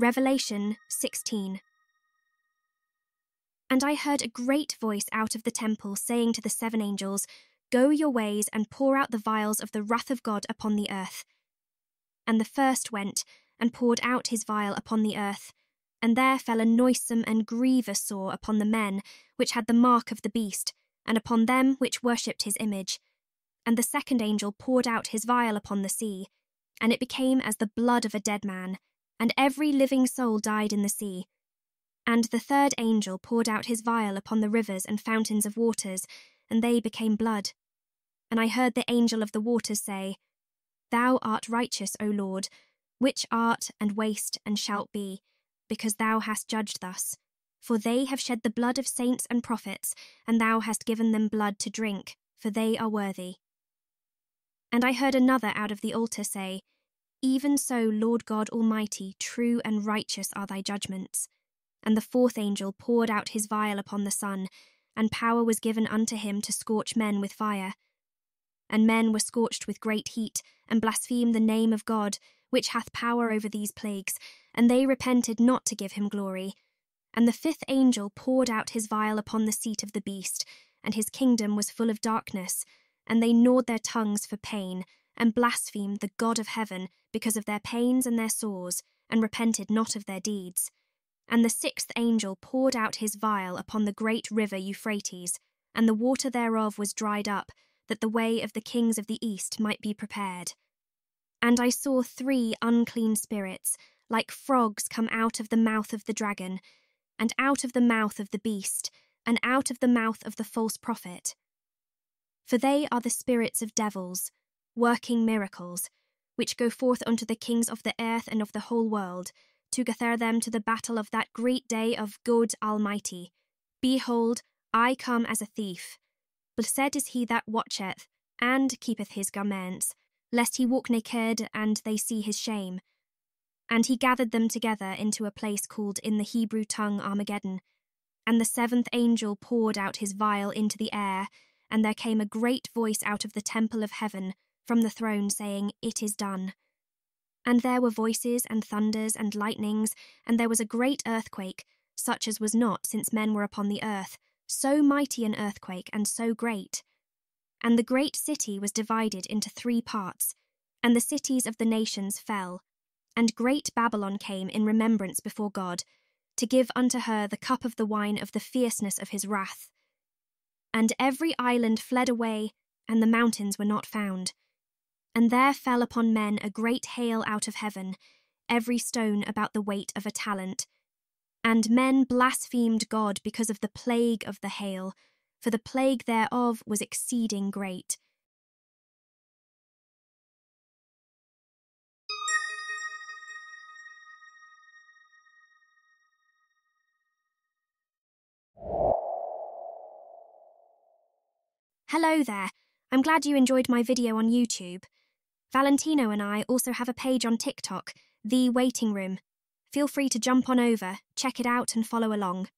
Revelation 16. And I heard a great voice out of the temple saying to the 7 angels, "Go your ways and pour out the vials of the wrath of God upon the earth." And the first went and poured out his vial upon the earth, and there fell a noisome and grievous sore upon the men which had the mark of the beast, and upon them which worshipped his image. And the second angel poured out his vial upon the sea, and it became as the blood of a dead man, and every living soul died in the sea. And the third angel poured out his vial upon the rivers and fountains of waters, and they became blood. And I heard the angel of the waters say, "Thou art righteous, O Lord, which art and waste and shalt be, because thou hast judged thus. For they have shed the blood of saints and prophets, and thou hast given them blood to drink, for they are worthy." And I heard another out of the altar say, "Even so, Lord God Almighty, true and righteous are thy judgments." And the fourth angel poured out his vial upon the sun, and power was given unto him to scorch men with fire. And men were scorched with great heat, and blasphemed the name of God, which hath power over these plagues, and they repented not to give him glory. And the fifth angel poured out his vial upon the seat of the beast, and his kingdom was full of darkness, and they gnawed their tongues for pain, and blasphemed the God of heaven because of their pains and their sores, and repented not of their deeds. And the sixth angel poured out his vial upon the great river Euphrates, and the water thereof was dried up, that the way of the kings of the east might be prepared. And I saw 3 unclean spirits, like frogs, come out of the mouth of the dragon, and out of the mouth of the beast, and out of the mouth of the false prophet. For they are the spirits of devils, working miracles, which go forth unto the kings of the earth and of the whole world, to gather them to the battle of that great day of God Almighty. Behold, I come as a thief. Blessed is he that watcheth, and keepeth his garments, lest he walk naked, and they see his shame. And he gathered them together into a place called in the Hebrew tongue Armageddon. And the 7th angel poured out his vial into the air, and there came a great voice out of the temple of heaven, from the throne, saying, "It is done." And there were voices and thunders and lightnings, and there was a great earthquake, such as was not since men were upon the earth, so mighty an earthquake and so great. And the great city was divided into 3 parts, and the cities of the nations fell. And great Babylon came in remembrance before God, to give unto her the cup of the wine of the fierceness of his wrath. And every island fled away, and the mountains were not found. And there fell upon men a great hail out of heaven, every stone about the weight of a talent. And men blasphemed God because of the plague of the hail, for the plague thereof was exceeding great. Hello there, I'm glad you enjoyed my video on YouTube. Valentino and I also have a page on TikTok, The Waiting Room. Feel free to jump on over, check it out and follow along.